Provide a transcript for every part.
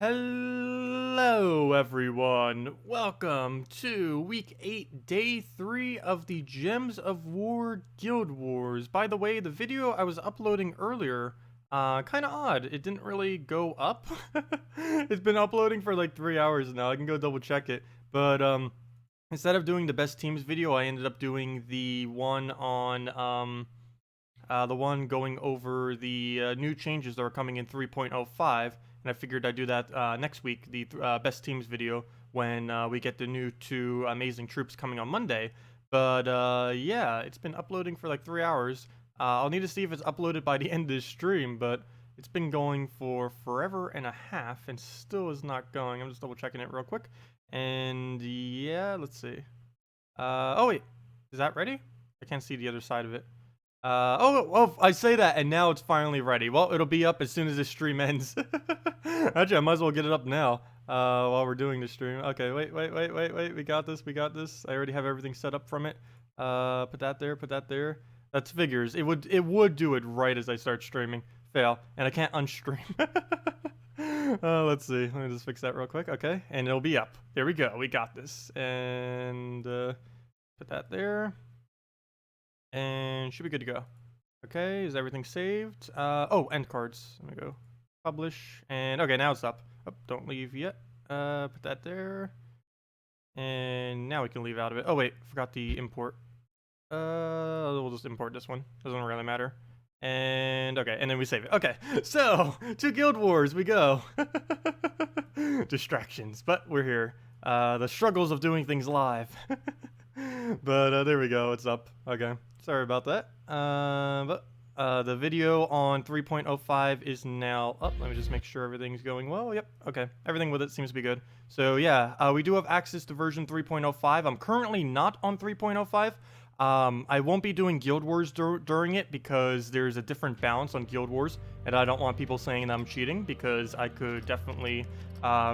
Hello everyone, welcome to week 8, day 3 of the Gems of War Guild Wars. By the way, the video I was uploading earlier, kinda odd, it didn't really go up. It's been uploading for like 3 hours now, I can go double check it. But instead of doing the best teams video, I ended up doing the one on, the one going over the new changes that are coming in 3.05. And I figured I'd do that next week, the best teams video, when we get the new 2 amazing troops coming on Monday. But yeah, it's been uploading for like 3 hours. I'll need to see if it's uploaded by the end of this stream, but it's been going for forever and a half and still is not going. I'm just double checking it real quick. And yeah, let's see. Oh wait, is that ready? I can't see the other side of it. Oh, I say that, and now it's finally ready. Well, it'll be up as soon as this stream ends. Actually, I might as well get it up now, while we're doing the stream. Okay, wait. We got this. I already have everything set up from it. Put that there. That's figures. It would do it right as I start streaming. Fail. And I can't unstream. Let's see. Let me just fix that real quick. Okay, and it'll be up. There we go. We got this. And, put that there. And should be good to go. Okay, is everything saved? Oh, end cards. Let me go. Publish. And okay, now it's up. Oh, don't leave yet. Put that there. And now we can leave out of it. Oh wait, forgot the import. We'll just import this one. Doesn't really matter. And okay, and then we save it. Okay, so to Guild Wars we go. Distractions, but we're here. The struggles of doing things live. But there we go, it's up. Okay, sorry about that. But the video on 3.05 is now up. Let me just make sure everything's going well. Yep, okay, everything with it seems to be good. So yeah, we do have access to version 3.05. I'm currently not on 3.05. I won't be doing Guild Wars during it because there's a different balance on Guild Wars, and I don't want people saying that I'm cheating because I could definitely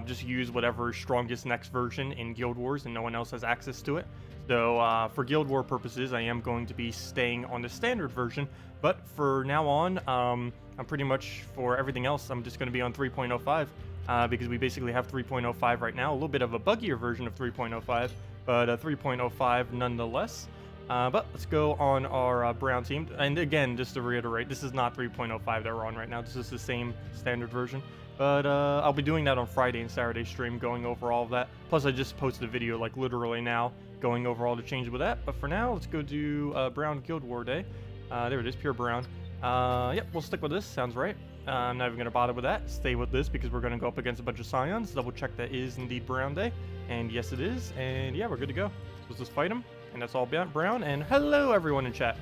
just use whatever strongest next version in Guild Wars and no one else has access to it. So for Guild War purposes, I am going to be staying on the standard version, but for now on, I'm pretty much, for everything else, I'm just going to be on 3.05 because we basically have 3.05 right now, a little bit of a buggier version of 3.05, but 3.05 nonetheless. But let's go on our brown team. And again, just to reiterate, this is not 3.05 that we're on right now. This is the same standard version. But I'll be doing that on Friday and Saturday stream, going over all of that. Plus, I just posted a video, like, literally now, going over all the changes with that. But for now, let's go do Brown Guild War Day. There it is, pure brown. Yep, we'll stick with this. Sounds right. I'm not even going to bother with that. Stay with this because we're going to go up against a bunch of Scions. Double check that is indeed Brown Day. And yes, it is. And yeah, we're good to go. Let's just fight him. And that's all brown. And hello, everyone in chat.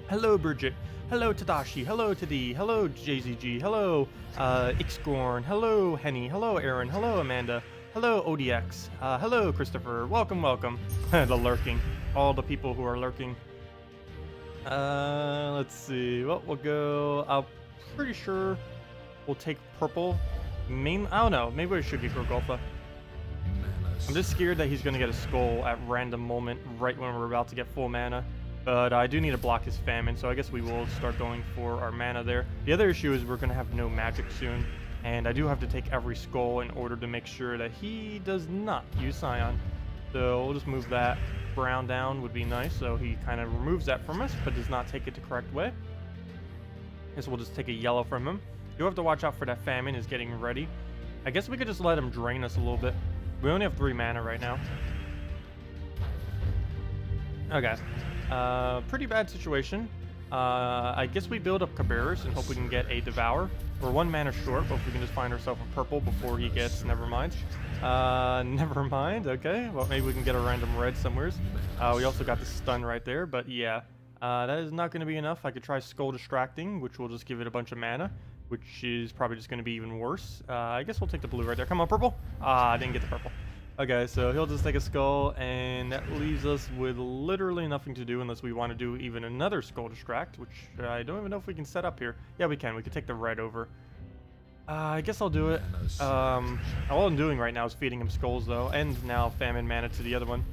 Hello, Bridget. Hello, Tadashi. Hello, Tadi. Hello, JZG. Hello, Ixgorn. Hello, Henny. Hello, Aaron. Hello, Amanda. Hello, ODX. Hello, Christopher. Welcome. The lurking. All the people who are lurking. Let's see. Well, we'll go. I'm pretty sure we'll take purple. I don't know. Maybe we should get Gorgolfa. I'm just scared that he's going to get a skull at random moment right when we're about to get full mana. But I do need to block his famine, so I guess we will start going for our mana there. The other issue is we're going to have no magic soon, and I do have to take every skull in order to make sure that he does not use Scion. So we'll just move that brown down would be nice, so he kind of removes that from us, but does not take it the correct way. I guess we'll just take a yellow from him. You have to watch out for that famine is getting ready. I guess we could just let him drain us a little bit. We only have 3 mana right now. Okay. Pretty bad situation. I guess we build up Cabarrus and hope we can get a Devour. We're 1 mana short, but if we can just find ourselves a purple before he gets never mind. Never mind, okay. Well, maybe we can get a random red somewheres. We also got the stun right there, but yeah. That is not going to be enough. I could try Skull Distracting, which will just give it a bunch of mana, which is probably just going to be even worse. I guess we'll take the blue right there. Come on, purple. I didn't get the purple. Okay, so he'll just take a skull, and that leaves us with literally nothing to do unless we want to do even another Skull Distract, which I don't even know if we can set up here. Yeah, we can. We could take the red over. I guess I'll do it. All I'm doing right now is feeding him skulls, though, and now famine mana to the other one.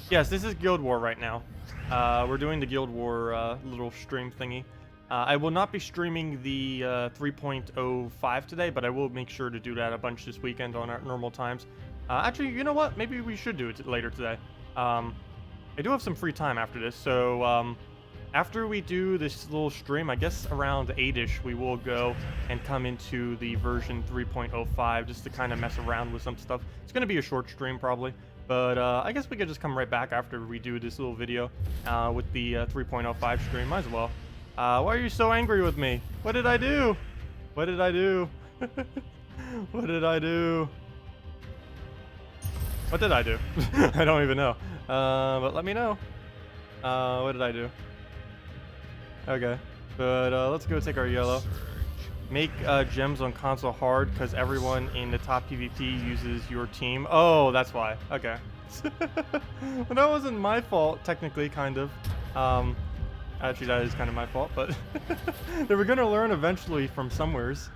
Yes, this is Guild War right now. We're doing the Guild War little stream thingy. I will not be streaming the 3.05 today, but I will make sure to do that a bunch this weekend on our normal times. Actually, you know what? Maybe we should do it later today. I do have some free time after this, so after we do this little stream, I guess around 8-ish, we will go and come into the version 3.05 just to kind of mess around with some stuff. It's going to be a short stream probably, but I guess we could just come right back after we do this little video with the 3.05 stream. Might as well. Why are you so angry with me? What did I do? What did I do? What did I do? What did I do? I don't even know. But let me know. What did I do? Okay. But let's go take our yellow. Make gems on console hard because everyone in the top PvP uses your team. Oh, that's why. Okay. Well, that wasn't my fault, technically, kind of. Actually, that is kind of my fault, but they were going to learn eventually from somewheres.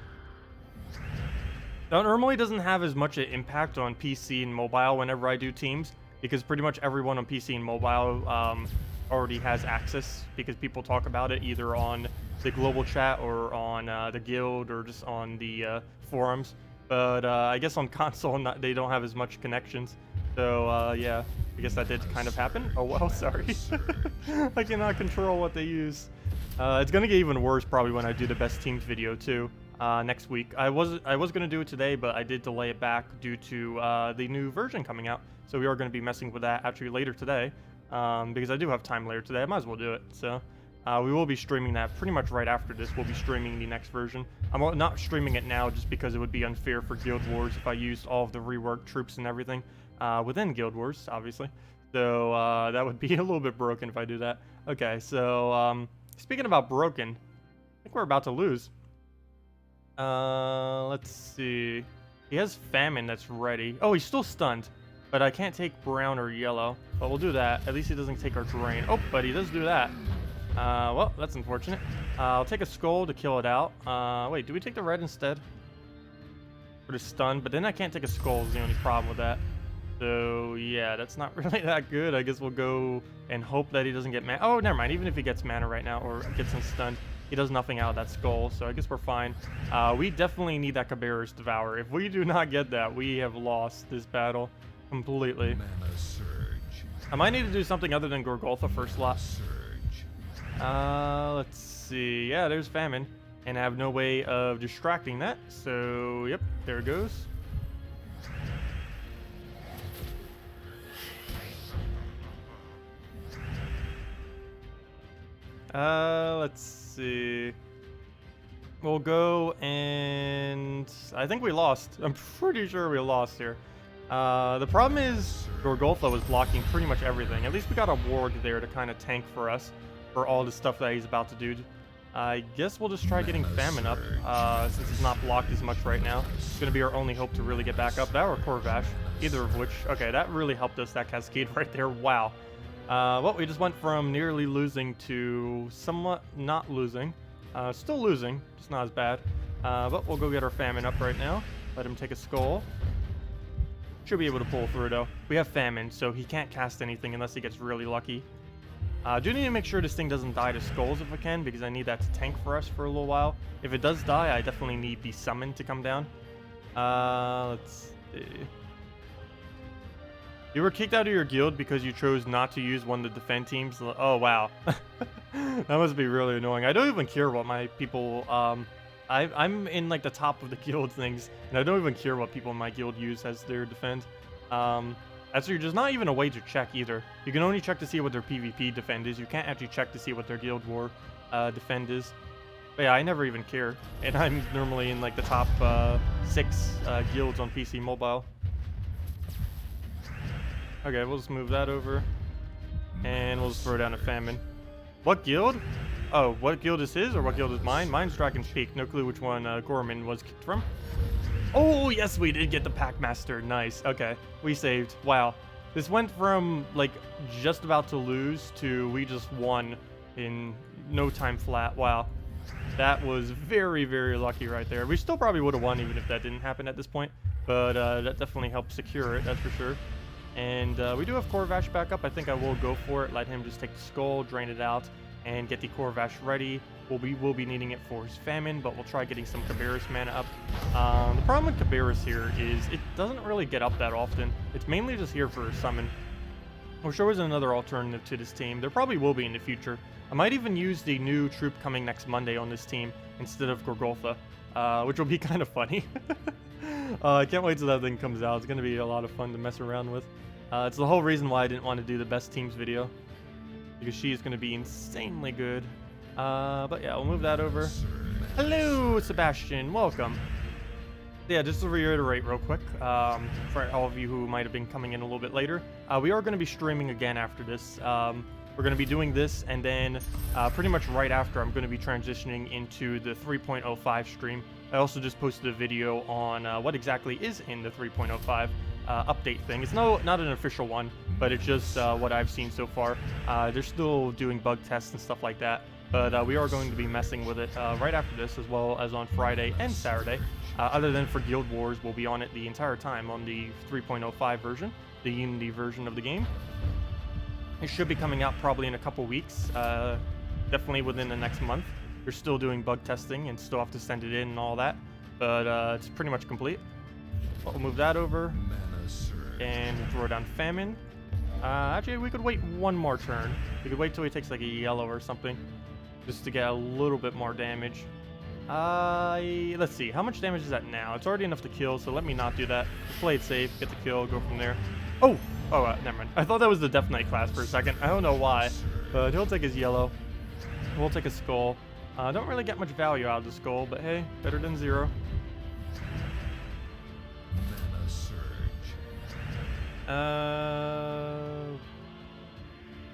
Now, it normally doesn't have as much an impact on PC and mobile whenever I do teams, because pretty much everyone on PC and mobile already has access, because people talk about it either on the global chat or on the guild or just on the forums. But I guess on console, they don't have as much connections. So, yeah, I guess that did kind of happen. Oh, well, sorry. I cannot control what they use. It's going to get even worse probably when I do the best teams video, too, next week. I was going to do it today, but I did delay it back due to the new version coming out. So we are going to be messing with that actually later today, because I do have time later today. I might as well do it. So we will be streaming that pretty much right after this. We'll be streaming the next version. I'm not streaming it now just because it would be unfair for Guild Wars if I used all of the reworked troops and everything. Within Guild Wars, obviously. So that would be a little bit broken if I do that. Okay, so speaking about broken, I think we're about to lose. Let's see. He has Famine that's ready. Oh, he's still stunned, but I can't take brown or yellow. But we'll do that. At least he doesn't take our terrain. Oh, but he does do that. Well, that's unfortunate. I'll take a skull to kill it out. Wait, do we take the red instead? For the stun, but then I can't take a skull is the only problem with that. So, yeah, that's not really that good. I guess we'll go and hope that he doesn't get mana. Oh, never mind. Even if he gets mana right now or gets him stunned, he does nothing out of that skull. So I guess we're fine. We definitely need that Cabarrus Devour. If we do not get that, we have lost this battle completely. I might need to do something other than Gorgolfa first slot. Let's see. Yeah, there's Famine. And I have no way of distracting that. So, yep, there it goes. Let's see. We'll go and I think we lost. I'm pretty sure we lost here. The problem is Gorgolfa was blocking pretty much everything. At least we got a ward there to kind of tank for us for all the stuff that he's about to do. I guess we'll just try getting Famine up, since he's not blocked as much right now. It's going to be our only hope to really get back up. That or Corvash, either of which. Okay, that really helped us, that Cascade right there. Wow. Well, we just went from nearly losing to somewhat not losing. Still losing, just not as bad. But we'll go get our Famine up right now. Let him take a skull. Should be able to pull through, though. We have Famine, so he can't cast anything unless he gets really lucky. Do need to make sure this thing doesn't die to skulls if I can, because I need that to tank for us for a little while. If it does die, I definitely need the summon to come down. Let's see. You were kicked out of your guild because you chose not to use one of the defend teams. Oh, wow. That must be really annoying. I don't even care what my people... I'm in, like, the top of the guild things, and I don't even care what people in my guild use as their defend. Actually, there's not even a way to check either. You can only check to see what their PvP defend is. You can't actually check to see what their guild war defend is. But yeah, I never even care. And I'm normally in, like, the top 6 guilds on PC Mobile. Okay, we'll just move that over. And we'll just throw down a Famine. What guild? Oh, what guild is his or what guild is mine? Mine's Dragon's Peak. No clue which one Gorman was kicked from. Oh, yes, we did get the Packmaster. Nice. Okay, we saved. Wow. This went from, like, just about to lose to we just won in no time flat. Wow. That was very, very lucky right there. We still probably would have won even if that didn't happen at this point. But that definitely helped secure it, that's for sure. And we do have Corvash back up. I think I will go for it. Let him just take the skull, drain it out, and get the Corvash ready. We will be needing it for his famine, but we'll try getting some Cabarrus mana up. The problem with Cabarrus here is it doesn't really get up that often. It's mainly just here for a summon. I wish there was another alternative to this team. There probably will be in the future. I might even use the new troop coming next Monday on this team instead of Gorgolfa, which will be kind of funny. I can't wait till that thing comes out. It's going to be a lot of fun to mess around with. It's the whole reason why I didn't want to do the best teams video, because she is going to be insanely good. But yeah, we'll move that over. Hello, Sebastian. Welcome. Yeah, just to reiterate real quick, for all of you who might have been coming in a little bit later, we are going to be streaming again after this. We're going to be doing this, and then pretty much right after, I'm going to be transitioning into the 3.05 stream. I also just posted a video on what exactly is in the 3.05 update thing. It's not an official one, but it's just what I've seen so far. They're still doing bug tests and stuff like that, but we are going to be messing with it right after this, as well as on Friday and Saturday. Other than for Guild Wars, we'll be on it the entire time on the 3.05 version, the Unity version of the game. It should be coming out probably in a couple weeks, definitely within the next month. They're still doing bug testing and still have to send it in and all that, but it's pretty much complete. We'll move that over and throw down Famine. Actually, we could wait one more turn. We could wait till he takes like a yellow or something, just to get a little bit more damage. Let's see, how much damage is that now? It's already enough to kill, so let me not do that. Just play it safe, get the kill, go from there. Oh, never mind. I thought that was the Death Knight class for a second. I don't know why, but he'll take his yellow. We'll take a skull. Don't really get much value out of the skull, but hey, better than zero.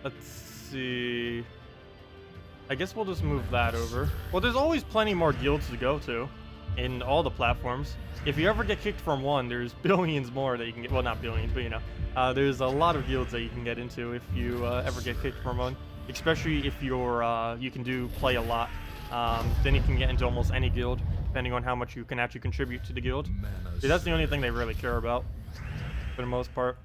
Let's see. I guess we'll just move that over. Well, there's always plenty more guilds to go to in all the platforms. If you ever get kicked from one, there's billions more that you can get. Well, not billions, but you know, there's a lot of guilds that you can get into if you ever get kicked from one. Especially if you're you can play a lot. Then you can get into almost any guild, depending on how much you can actually contribute to the guild. See, that's the only thing they really care about, for the most part.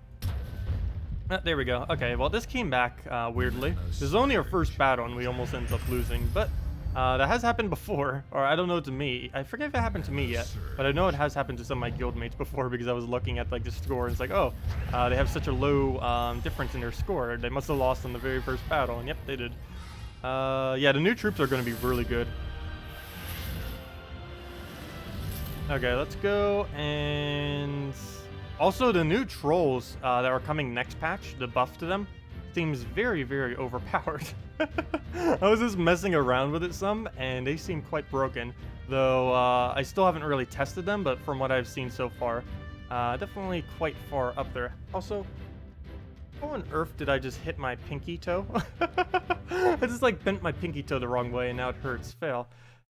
There we go. Okay, well, this came back weirdly. This is only our first battle, and we almost ended up losing, but that has happened before, or I don't know to me. I forget if it happened to me yet, but I know it has happened to some of my guildmates before, because I was looking at like the score, and it's like, oh, they have such a low difference in their score. They must have lost in the very first battle, and yep, they did. Yeah, the new troops are going to be really good. Okay, let's go, and also the new trolls that are coming next patch, the buff to them, seems very, very overpowered. I was just messing around with it some, and they seem quite broken, though I still haven't really tested them, but from what I've seen so far, definitely quite far up there. Also, how on earth did I just hit my pinky toe? I just like bent my pinky toe the wrong way, and now it hurts. Fail.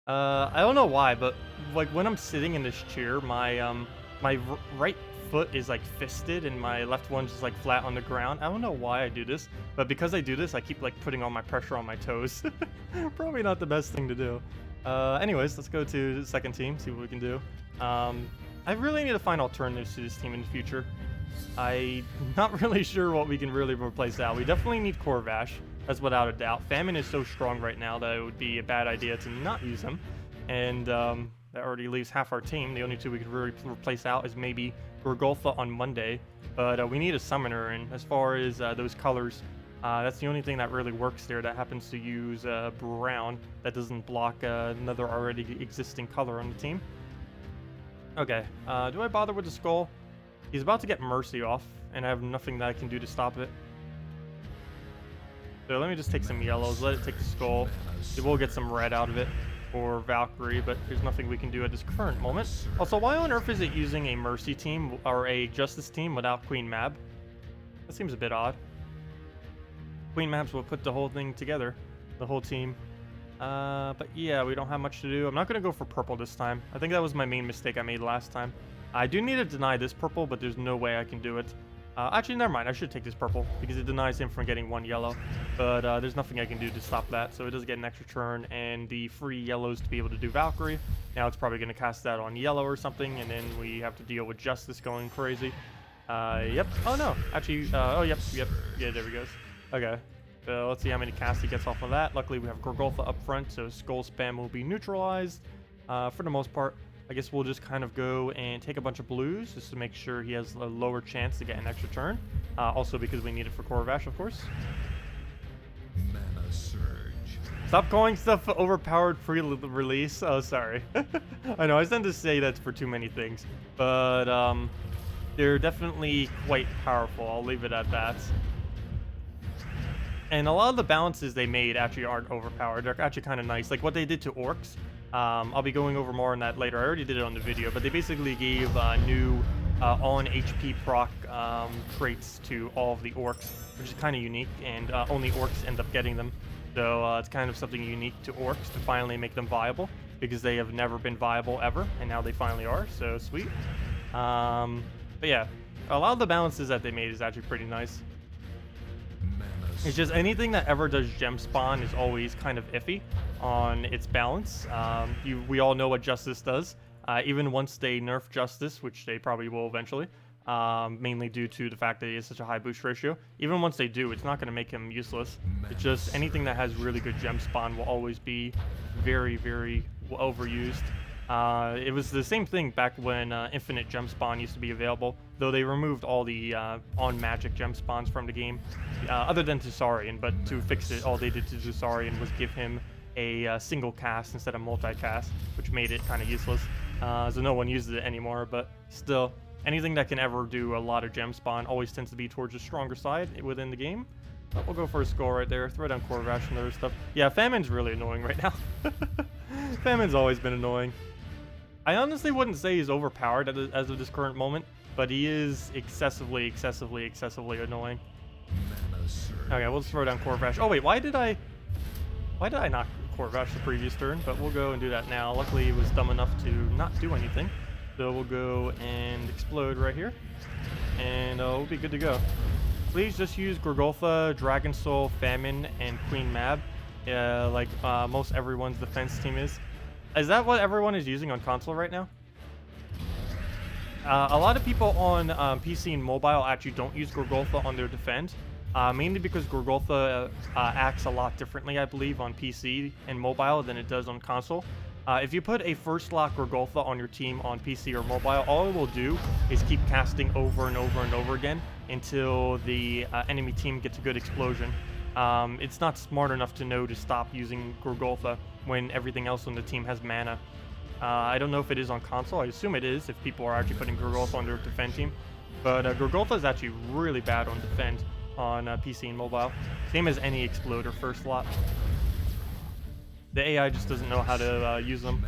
I don't know why, but like when I'm sitting in this chair, my right foot is like fisted and my left one's just like flat on the ground. I don't know why I do this, but because I do this, I keep like putting all my pressure on my toes. Probably not the best thing to do. Anyways, let's go to the second team, see what we can do. I really need to find alternatives to this team in the future. I'm not really sure what we can really replace out. We definitely need Corvash, that's without a doubt. Famine is so strong right now that it would be a bad idea to not use him. And that already leaves half our team. The only two we could really replace out is maybe Gorgolfa on Monday. But we need a summoner, and as far as those colors, that's the only thing that really works there that happens to use brown that doesn't block another already existing color on the team. Okay, do I bother with the skull? He's about to get Mercy off, and I have nothing that I can do to stop it. So let me just take some yellows, let it take the skull. We will get some red out of it for Valkyrie, but there's nothing we can do at this current moment. Also, why on earth is it using a Mercy team or a Justice team without Queen Mab? That seems a bit odd. Queen Mabs will put the whole thing together, the whole team. But yeah, we don't have much to do. I'm not going to go for purple this time. I think that was my main mistake I made last time. I do need to deny this purple, but there's no way I can do it. Actually, never mind. I should take this purple, because it denies him from getting one yellow. But there's nothing I can do to stop that, so it does get an extra turn, and the free yellows to be able to do Valkyrie. Now it's probably going to cast that on yellow or something, and then we have to deal with Justice going crazy. Yep. Oh, no. Actually, oh, yep. Yeah, there we go. Okay. So let's see how many casts he gets off of that. Luckily, we have Gorgolfa up front, so skull spam will be neutralized. For the most part, I guess we'll just kind of go and take a bunch of blues just to make sure he has a lower chance to get an extra turn. Also because we need it for Corvash, of course. Mana surge. Stop calling stuff overpowered pre-release. Oh, sorry. I know, I tend to say that for too many things. But, they're definitely quite powerful. I'll leave it at that. And a lot of the balances they made actually aren't overpowered. They're actually kind of nice. Like what they did to orcs. I'll be going over more on that later. I already did it on the video. But they basically gave new on HP proc traits to all of the orcs, which is kind of unique. And only orcs end up getting them. So it's kind of something unique to orcs to finally make them viable. Because they have never been viable ever. And now they finally are. So sweet. But yeah, a lot of the balances that they made is actually pretty nice. It's just anything that ever does gem spawn is always kind of iffy on its balance. We all know what Justice does. Even once they nerf Justice, which they probably will eventually, mainly due to the fact that he has such a high boost ratio. Even once they do, it's not going to make him useless. It's just anything that has really good gem spawn will always be very, very overused. It was the same thing back when infinite gem spawn used to be available, though they removed all the on magic gem spawns from the game, other than Thessarian. But to fix it, all they did to Thessarian was give him a single cast instead of multicast, which made it kind of useless. So no one uses it anymore. But still, anything that can ever do a lot of gem spawn always tends to be towards the stronger side within the game. But we'll go for a skull right there. Throw down Corvash and other stuff. Yeah, Famine's really annoying right now. Famine's always been annoying. I honestly wouldn't say he's overpowered as of this current moment, but he is excessively annoying. Okay, we'll just throw down Corvash. Oh wait, why did I not Corvash the previous turn? But we'll go and do that now. Luckily, he was dumb enough to not do anything. So we'll go and explode right here, and we'll be good to go. Please just use Gorgolfa, Dragon Soul, Famine, and Queen Mab, like most everyone's defense team is. Is that what everyone is using on console right now? A lot of people on PC and mobile actually don't use Gorgolfa on their defend, mainly because Gorgolfa acts a lot differently, I believe, on PC and mobile than it does on console. If you put a first slot Gorgolfa on your team on PC or mobile, all it will do is keep casting over and over and over again until the enemy team gets a good explosion. It's not smart enough to know to stop using Gorgolfa when everything else on the team has mana. I don't know if it is on console. I assume it is if people are actually putting Gorgolfa on their defend team. But Gorgolfa is actually really bad on defend on PC and mobile. Same as any exploder first slot. The AI just doesn't know how to use them.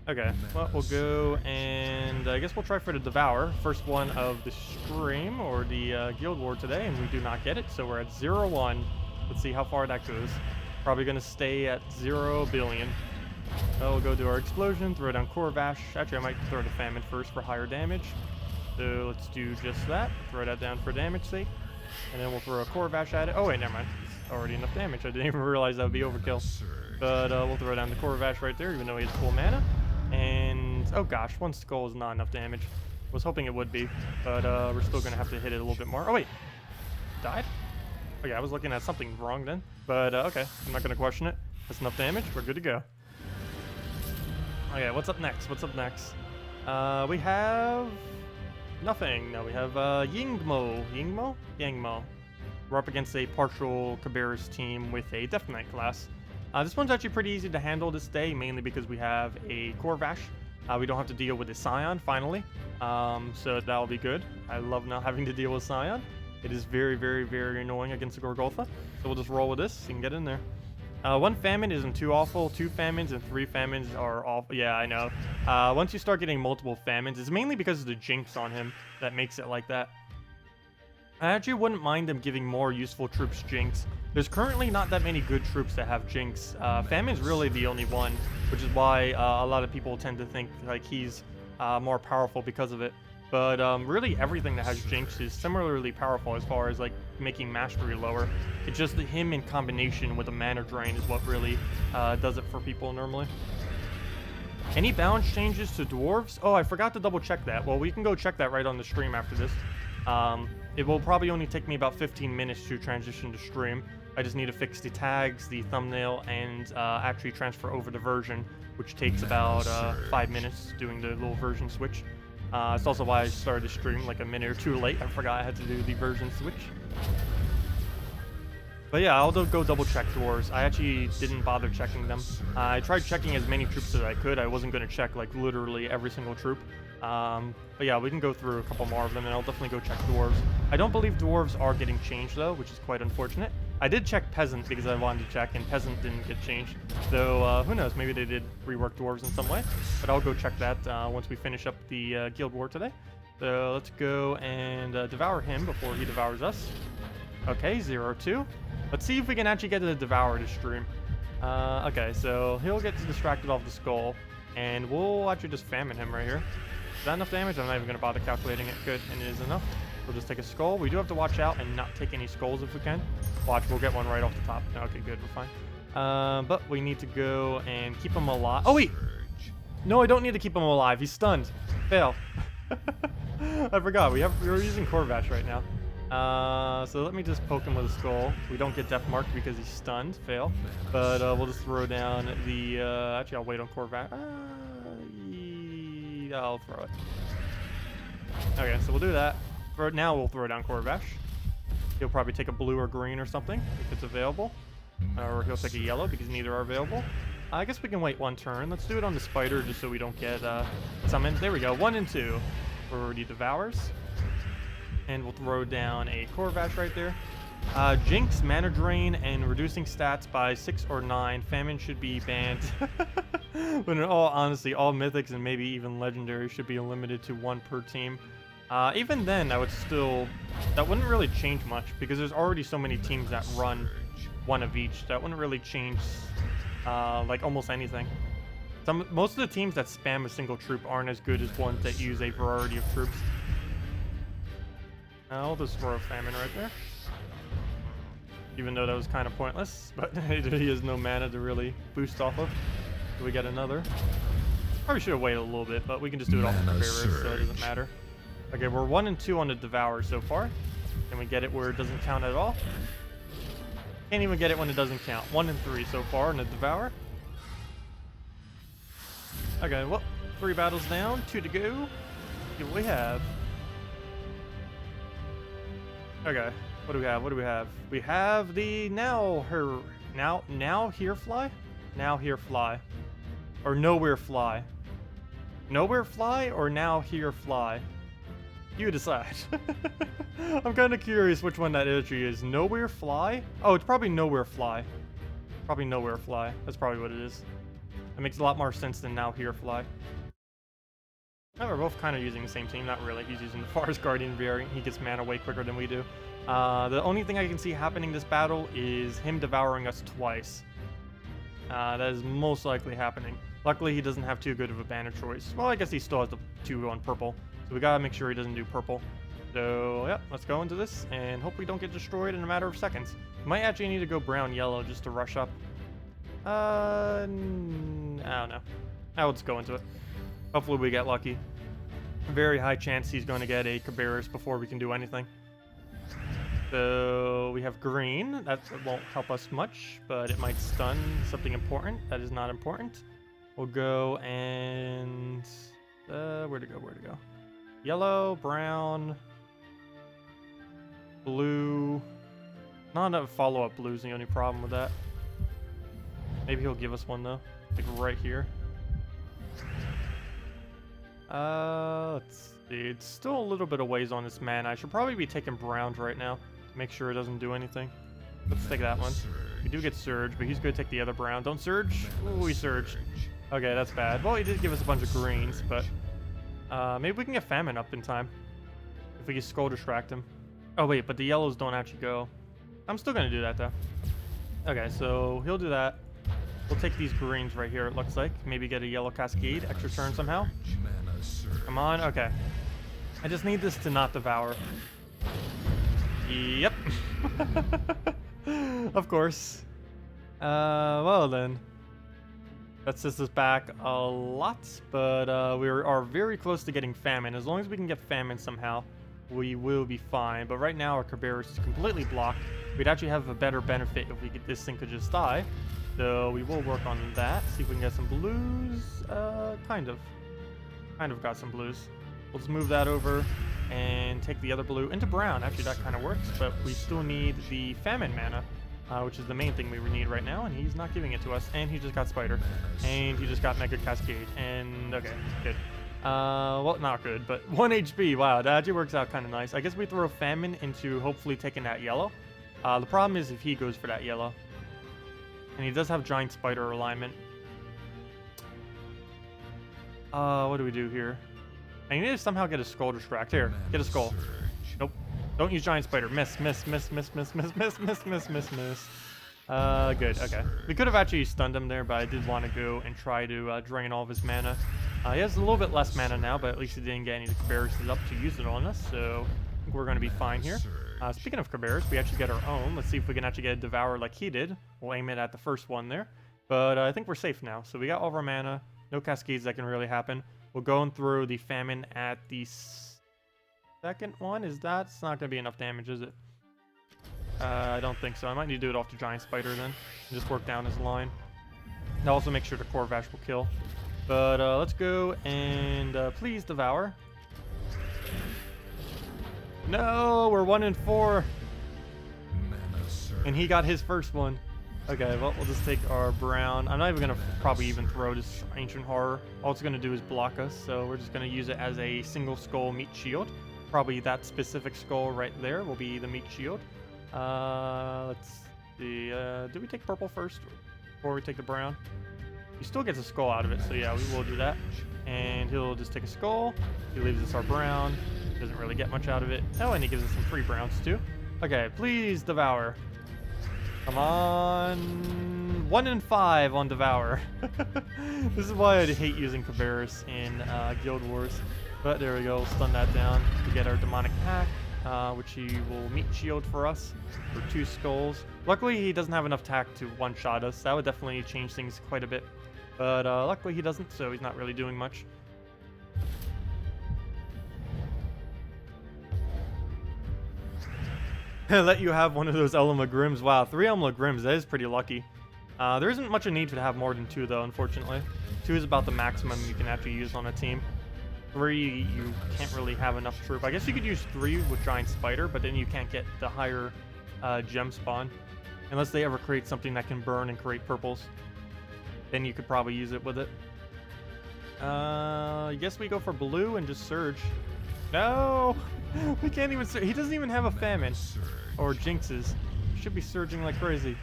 Okay, well, we'll go and I guess we'll try for the Devour. First one of the stream or the Guild War today, and we do not get it. So we're at 0-1. Let's see how far that goes. Probably going to stay at 0 billion. We'll go do our explosion, throw down Corvash. Actually, I might throw the Famine first for higher damage. So let's do just that. Throw that down for damage sake. And then we'll throw a Corvash at it. Oh wait, never mind. It's already enough damage. I didn't even realize that would be overkill. But we'll throw down the Corvash right there, even though he has full mana. And oh gosh, one skull is not enough damage. Was hoping it would be, but we're still gonna have to hit it a little bit more. Oh wait, died? Okay, I was looking at something wrong then. But okay, I'm not gonna question it. That's enough damage. We're good to go. Okay, what's up next? What's up next? We have nothing. No, we have Yingmo. We're up against a partial Cabarrus team with a Death Knight class. This one's actually pretty easy to handle this day, mainly because we have a Corvash. We don't have to deal with a Scion, finally. So that'll be good. I love not having to deal with Scion. It is very, very, very annoying against the Gorgolfa. So we'll just roll with this and get in there. One Famine isn't too awful. 2 Famines and 3 Famines are awful. Yeah, I know. Once you start getting multiple Famines, it's mainly because of the Jinx on him that makes it like that. I actually wouldn't mind them giving more useful troops Jinx. There's currently not that many good troops that have Jinx. Famine's really the only one, which is why a lot of people tend to think like he's more powerful because of it. But really everything that has Jinx is similarly powerful as far as like making mastery lower. It's just that him in combination with a mana drain is what really does it for people normally. Any balance changes to dwarves? Oh, I forgot to double check that. Well, we can go check that right on the stream after this. it will probably only take me about 15 minutes to transition to stream. I just need to fix the tags, the thumbnail, and actually transfer over the version, which takes about 5 minutes doing the little version switch. It's also why I started the stream like a minute or two late. I forgot I had to do the version switch. But yeah, I'll go double check dwarves. I actually didn't bother checking them. I tried checking as many troops as I could. I wasn't going to check like literally every single troop. But yeah, we can go through a couple more of them, and I'll definitely go check dwarves. I don't believe dwarves are getting changed though, which is quite unfortunate. I did check peasant because I wanted to check, and peasant didn't get changed. So who knows? Maybe they did rework dwarves in some way. But I'll go check that once we finish up the guild war today. So let's go and devour him before he devours us. Okay, 0-2. Let's see if we can actually get to devour this stream. Okay, so he'll get distracted off the skull, and we'll actually just famine him right here. Is that enough damage? I'm not even going to bother calculating it. Good, and it is enough. We'll just take a skull. We do have to watch out and not take any skulls if we can. Watch, we'll get one right off the top. Okay, good, we're fine. But we need to go and keep him alive. Oh, wait! No, I don't need to keep him alive. He's stunned. Fail. I forgot. We're using Corvash right now. So let me just poke him with a skull. We don't get death marked because he's stunned. Fail. But we'll just throw down the... actually, I'll wait on Corvash. I'll throw it. Okay, so we'll do that. For now, we'll throw down Corvash. He'll probably take a blue or green or something if it's available. Or he'll take a yellow because neither are available. I guess we can wait one turn. Let's do it on the spider just so we don't get summoned. There we go. 1 and 2 for the devours. And we'll throw down a Corvash right there. Jinx, Mana Drain, and reducing stats by 6 or 9. Famine should be banned. But in all honesty, all mythics and maybe even legendaries should be limited to 1 per team. Even then, I would still... That wouldn't really change much, because there's already so many teams that run 1 of each. That wouldn't really change, like, almost anything. Most of the teams that spam a single troop aren't as good as ones that use a variety of troops. I'll just throw a famine right there. Even though that was kind of pointless, but he has no mana to really boost off of. So we get another. Probably should have waited a little bit, but we can just do it off the bearers, so it doesn't matter. Okay, we're 1 and 2 on the Devour so far. Can we get it where it doesn't count at all? Can't even get it when it doesn't count. 1 and 3 so far on the Devour. Okay, well, 3 battles down, 2 to go. See what we have. Okay, what do we have? What do we have? We have the now here fly? Now here fly. Or nowhere fly. Nowhere fly or now here fly? You decide. I'm kind of curious which one that actually is. Nowhere fly? Oh, it's probably nowhere fly. Probably nowhere fly. That's probably what it is. That makes a lot more sense than now here fly. Oh, we're both kind of using the same team. Not really. He's using the Forest Guardian variant. He gets mana way quicker than we do. The only thing I can see happening this battle is him devouring us twice. That is most likely happening. Luckily, he doesn't have too good of a banner choice. Well, I guess he still has the 2 on purple. So we gotta make sure he doesn't do purple. So, yeah, let's go into this and hope we don't get destroyed in a matter of seconds. Might actually need to go brown-yellow just to rush up. I don't know. Now let's go into it. Hopefully we get lucky. Very high chance he's going to get a Cabarrus before we can do anything. So we have green. That won't help us much, but it might stun something important. That is not important. We'll go and... where to go? Where to go? Yellow, brown, blue. Not enough follow-up blue's the only problem with that. Maybe he'll give us one though. Like right here. Let's see. It's still a little bit of ways on this mana. I should probably be taking browns right now. Make sure it doesn't do anything. Let's take that one. We do get Surge, but he's going to take the other brown. Don't Surge? Ooh, he surged. Okay, that's bad. Well, he did give us a bunch of greens, but maybe we can get Famine up in time. If we can Skull Distract him. Oh, wait, but the yellows don't actually go. I'm still going to do that, though. Okay, so he'll do that. We'll take these greens right here, it looks like. Maybe get a yellow Cascade, extra turn somehow. Come on, okay. I just need this to not devour. Yep. Of course. Well then. That sets us back a lot, but we are very close to getting Famine. As long as we can get Famine somehow, we will be fine. But right now our Kerberos is completely blocked. We'd actually have a better benefit if we get this thing could just die. So we will work on that. See if we can get some blues. Kind of got some blues. We'll just move that over and take the other blue into brown. Actually, that kind of works, but we still need the famine mana, which is the main thing we need right now, and he's not giving it to us. And he just got Spider, and he just got Mega Cascade, and okay, good. Well, not good, but 1 HP. Wow, that actually works out kind of nice. I guess we throw famine into hopefully taking that yellow. The problem is if he goes for that yellow, and he does have giant spider alignment. What do we do here? I need to somehow get a skull distract. Here, get a skull. Nope. Don't use giant spider. Miss. Good. Okay. We could have actually stunned him there, but I did want to go and try to drain all of his mana. He has a little bit less mana now, but at least he didn't get any Kerberos up to use it on us, so I think we're going to be fine here. Speaking of Kerberos, we actually get our own. Let's see if we can actually get a Devour like he did. We'll aim it at the first one there. But I think we're safe now. So we got all of our mana. No cascades that can really happen. We'll go and throw the famine at the second one. It's not going to be enough damage, is it? I don't think so. I might need to do it off the giant spider then. And just work down his line. And also make sure the Corvash will kill. But let's go and please Devour. No, we're 1 and 4. And he got his first one. Okay, well, we'll just take our brown. I'm not even going to probably even throw this Ancient Horror. All it's going to do is block us, so we're just going to use it as a single skull meat shield. Probably that specific skull right there will be the meat shield. Let's see. Do we take purple first before we take the brown? He still gets a skull out of it, so yeah, we will do that. And he'll just take a skull. He leaves us our brown. Doesn't really get much out of it. Oh, and he gives us some free browns too. Okay, please Devour. Come on. 1 and 5 on Devour. This is why I hate using Kerberos in Guild Wars. But there we go. We'll stun that down to get our demonic hack, which he will meat shield for us for 2 skulls. Luckily, he doesn't have enough tack to one-shot us. That would definitely change things quite a bit. But luckily, he doesn't, so he's not really doing much. Let you have one of those Elma Grims. Wow, 3 Elma Grims. That is pretty lucky. There isn't much a need to have more than 2, though, unfortunately. 2 is about the maximum you can actually use on a team. 3, you can't really have enough troop. I guess you could use 3 with Giant Spider, but then you can't get the higher gem spawn. Unless they ever create something that can burn and create purples. Then you could probably use it with it. I guess we go for blue and just Surge. No! We can't even surge. He doesn't even have a famine. Or jinxes. Should be surging like crazy.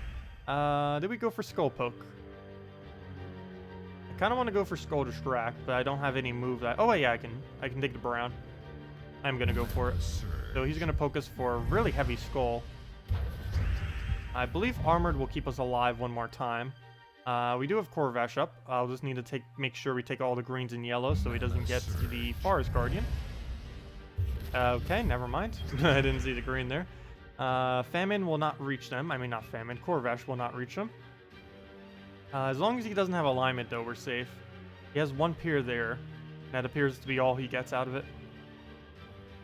Did we go for Skull Poke? I kind of want to go for Skull Distract, but I don't have any move that... Oh, yeah, I can take the brown. I'm going to go for it. So he's going to poke us for a really heavy skull. I believe Armored will keep us alive one more time. We do have Corvash up. I'll just need to make sure we take all the greens and yellows so he doesn't get the Forest Guardian. Okay, never mind. I didn't see the green there. Famine will not reach them. I mean, not Famine. Corvash will not reach them. As long as he doesn't have alignment, though, we're safe. He has 1 pier there. That appears to be all he gets out of it.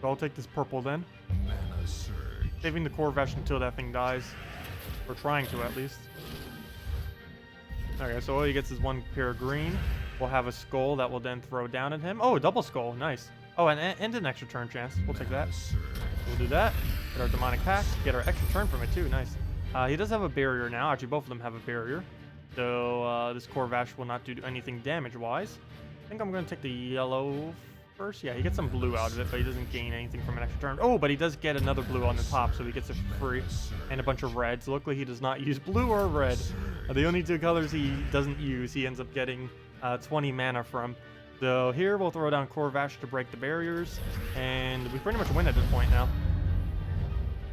So I'll take this purple then. Saving the Corvash until that thing dies. Or trying to, at least. Okay, so all he gets is 1 pair of green. We'll have a skull that will then throw down at him. Oh, a double skull. Nice. Oh, and an extra turn chance. We'll take that. We'll do that. Get our demonic hack. Get our extra turn from it, too. Nice. He does have a barrier now. Actually, both of them have a barrier. So this Corvash will not do anything damage-wise. I think I'm going to take the yellow first. Yeah, he gets some blue out of it, but he doesn't gain anything from an extra turn. Oh, but he does get another blue on the top, so he gets it for free. And a bunch of reds. Luckily, he does not use blue or red. The only 2 colors he doesn't use, he ends up getting 20 mana from. So here, we'll throw down Corvash to break the barriers. And we pretty much win at this point now.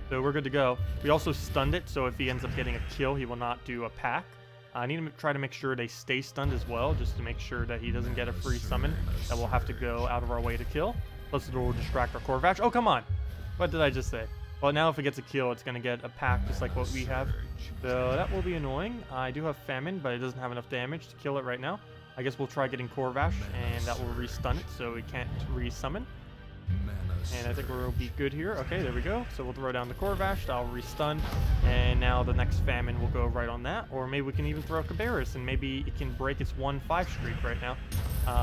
So we're good to go. We also stunned it, so if he ends up getting a kill, he will not do a pack. I need to try to make sure they stay stunned as well, just to make sure that he doesn't get a free summon that we'll have to go out of our way to kill. Plus, it will distract our Corvash. Oh, come on! What did I just say? Well, now if it gets a kill, it's going to get a pack just like what we have. So that will be annoying. I do have Famine, but it doesn't have enough damage to kill it right now. I guess we'll try getting Corvash, and that will re-stun it, so we can't re-summon. And I think we'll be good here. Okay, there we go. So we'll throw down the Corvash, I'll restun, and now the next famine will go right on that. Or maybe we can even throw Cabarrus, and maybe it can break its 1-5 streak right now.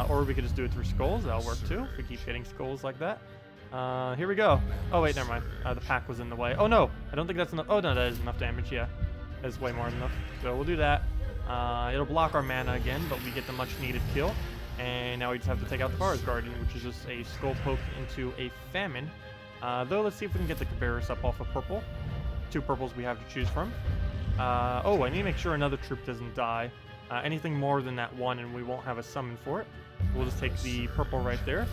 Or we could just do it through skulls, that'll work too, if we keep hitting skulls like that. Here we go. Oh wait, never mind. The pack was in the way. Oh no, I don't think that's enough. Oh no, that is enough damage, yeah. That's way more than enough. So we'll do that. It'll block our mana again, but we get the much needed kill. And now we just have to take out the Forest Guardian, which is just a skull poke into a famine. Though, let's see if we can get the Cabarrus up off of purple. 2 purples we have to choose from. Oh, I need to make sure another troop doesn't die. Anything more than that 1 and we won't have a summon for it. We'll just take the purple right there,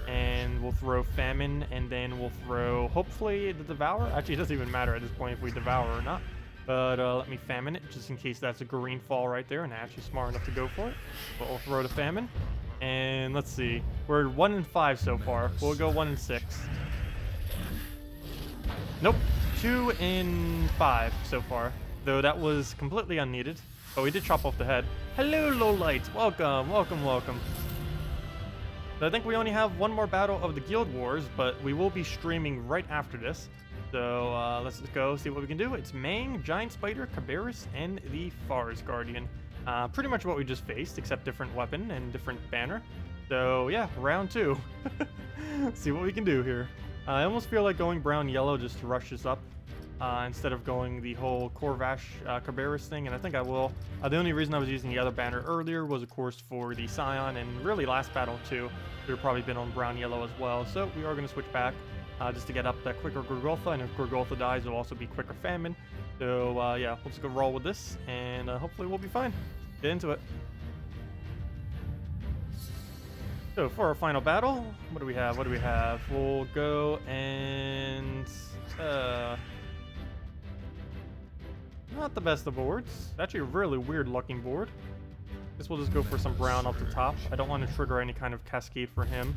and we'll throw Famine, and then we'll throw, hopefully, the Devour. Actually, it doesn't even matter at this point if we Devour or not. But let me Famine it, just in case that's a green fall right there, and actually smart enough to go for it. But we'll throw the Famine, and let's see. We're 1 and 5 so far. We'll go 1 and 6. Nope, 2 and 5 so far, though that was completely unneeded. But we did chop off the head. Hello, lowlights. Welcome, welcome, welcome. So I think we only have 1 more battle of the Guild Wars, but we will be streaming right after this. So let's go see what we can do. It's Mang, Giant Spider, Cabarrus, and the Forest Guardian. Pretty much what we just faced, except different weapon and different banner. So yeah, round 2. See what we can do here. I almost feel like going brown-yellow just to rush this up. Instead of going the whole Corvash Cabarrus thing, and I think I will. The only reason I was using the other banner earlier was, of course, for the Scion, and really last battle too. We would probably been on brown-yellow as well, so we are going to switch back just to get up that quicker Gurgultha, and if Gurgultha dies, it'll also be quicker Famine. So yeah, we'll just go roll with this, and hopefully we'll be fine. Get into it. So for our final battle, what do we have? What do we have? We'll go and... not the best of boards. Actually a really weird looking board. Guess we'll just go for some brown up the top. I don't want to trigger any kind of cascade for him.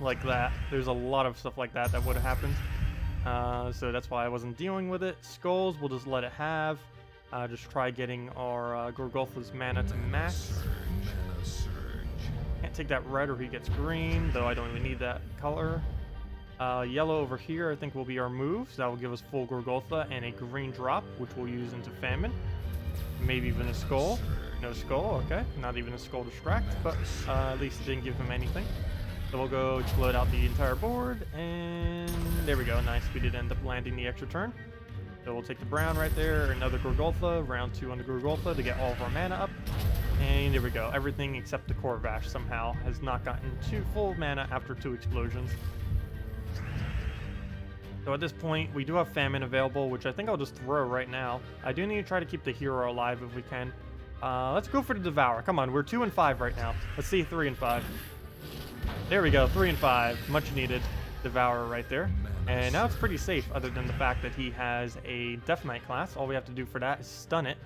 Like that. There's a lot of stuff like that that would have happened. So that's why I wasn't dealing with it. Skulls, we'll just let it have. Just try getting our Gurgultha's mana to max. Can't take that red or he gets green, though I don't even need that color. Yellow over here I think will be our moves. That will give us full Gurgultha and a green drop, which we'll use into Famine. Maybe even a skull. No skull, okay. Not even a skull distract, but at least it didn't give him anything. So we'll go explode out the entire board, and there we go. Nice, we did end up landing the extra turn. So we'll take the brown right there, another Gurgultha, round 2 on the Gurgultha to get all of our mana up. And there we go. Everything except the Corvash somehow has not gotten to full mana after 2 explosions. So at this point, we do have Famine available, which I think I'll just throw right now. I do need to try to keep the hero alive if we can. Let's go for the Devour. Come on, we're 2 and 5 right now. Let's see 3 and 5. There we go, 3 and 5. Much needed Devourer right there. And now it's pretty safe, other than the fact that he has a Death Knight class. All we have to do for that is stun it.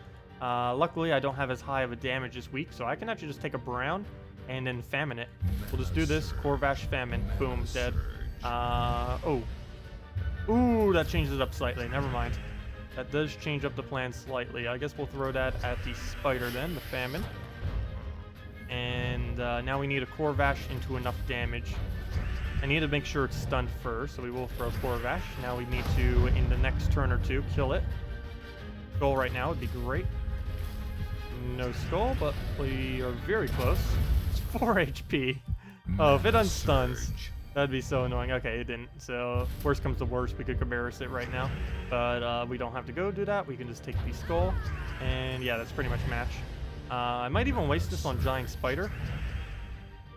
Luckily, I don't have as high of a damage this week, so I can actually just take a brown and then Famine it. We'll just do this. Corvash Famine. Boom, dead. Oh. Ooh, that changes it up slightly. Never mind. That does change up the plan slightly. I guess we'll throw that at the Spider then, the Famine. And now we need a Corvash into enough damage. I need to make sure it's stunned first, so we will throw Corvash. Now we need to, in the next turn or 2, kill it. Skull right now would be great. No skull, but we are very close. It's 4 HP. Oh, if it unstuns, that'd be so annoying. Okay, it didn't. So, worst comes to worst, we could Cabarrus it right now. But we don't have to go do that. We can just take the skull. And yeah, that's pretty much match. I might even waste this on Giant Spider.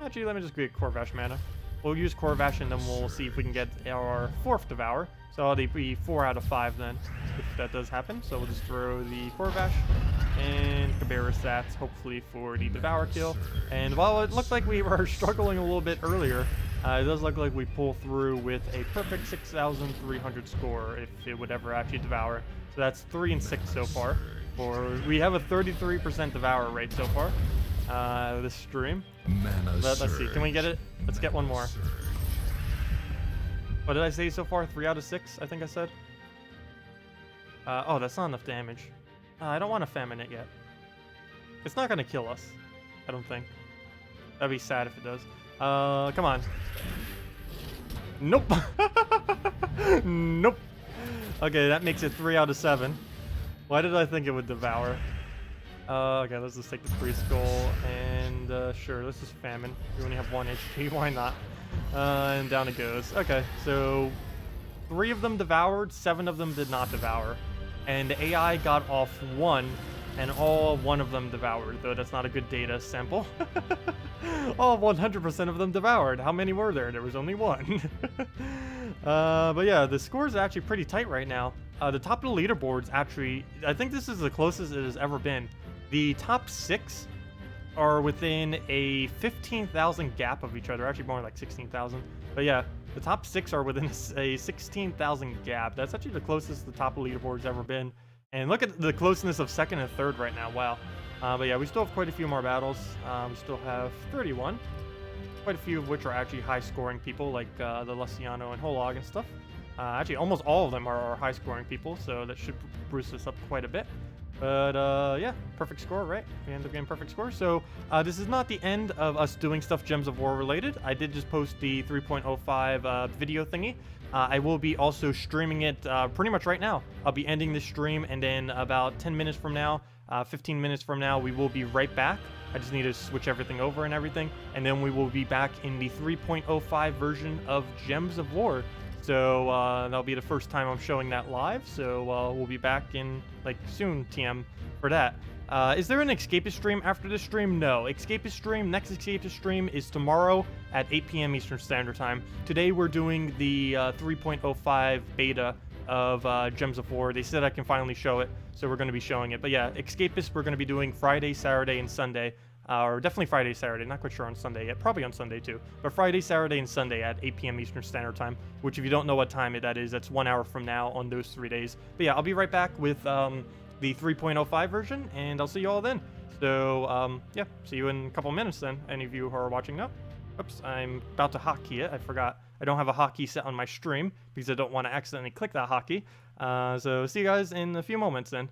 Actually, let me just get Corvash mana. We'll use Corvash and then we'll see if we can get our 4th Devour. So it'll be 4 out of 5 then, if that does happen. So we'll just throw the Corvash and Cabarrus that, hopefully for the Devour kill. And while it looked like we were struggling a little bit earlier, it does look like we pull through with a perfect 6,300 score if it would ever actually Devour. So that's 3 and 6 so far. We have a 33% Devour rate so far. This stream. But let's see, can we get it? Let's get one more. What did I say so far? 3 out of 6, I think I said. Oh, that's not enough damage. I don't want to Famine it yet. It's not going to kill us, I don't think. That'd be sad if it does. Come on. Nope. Nope. Okay, that makes it 3 out of 7. Why did I think it would devour? Okay, let's just take the free skull, and sure, let's just famine. We only have 1 HP, why not? And down it goes. Okay, so 3 of them devoured, 7 of them did not devour. And the AI got off 1, and all 1 of them devoured, though that's not a good data sample. All 100% of them devoured. How many were there? There was only 1. But yeah, the scores are actually pretty tight right now. The top of the leaderboards actually, I think this is the closest it has ever been. The top 6 are within a 15,000 gap of each other. Actually more like 16,000. But yeah, the top 6 are within a 16,000 gap. That's actually the closest the top of the leaderboard's ever been. And look at the closeness of 2nd and 3rd right now. Wow. But yeah, we still have quite a few more battles. We still have 31. Quite a few of which are actually high-scoring people, like the Luciano and Holog and stuff. Actually, almost all of them are high-scoring people, so that should boost us up quite a bit. But yeah, perfect score, right? We end up getting perfect score. So this is not the end of us doing stuff Gems of War related. I did just post the 3.05 video thingy. I will be also streaming it pretty much right now. I'll be ending this stream, and then about 10 minutes from now, 15 minutes from now, we will be right back. I just need to switch everything over and everything, and then we will be back in the 3.05 version of Gems of War. So that'll be the first time I'm showing that live, so we'll be back in like soon, TM, for that. Is there an Escapist stream after this stream? No. Escapist stream, next Escapist stream is tomorrow at 8 p.m. Eastern Standard Time. Today we're doing the 3.05 beta of Gems of War. They said I can finally show it, so we're going to be showing it. But yeah, Escapist we're going to be doing Friday, Saturday, and Sunday. Or definitely Friday, Saturday. Not quite sure on Sunday yet. Probably on Sunday too. But Friday, Saturday, and Sunday at 8 p.m. Eastern Standard Time. Which, if you don't know what time that is, that's 1 hour from now on those 3 days. But yeah, I'll be right back with the 3.05 version, and I'll see you all then. So yeah, see you in a couple minutes then. Any of you who are watching now. Oops, I'm about to hotkey it. I forgot. I don't have a hotkey set on my stream because I don't want to accidentally click that hotkey. So see you guys in a few moments then.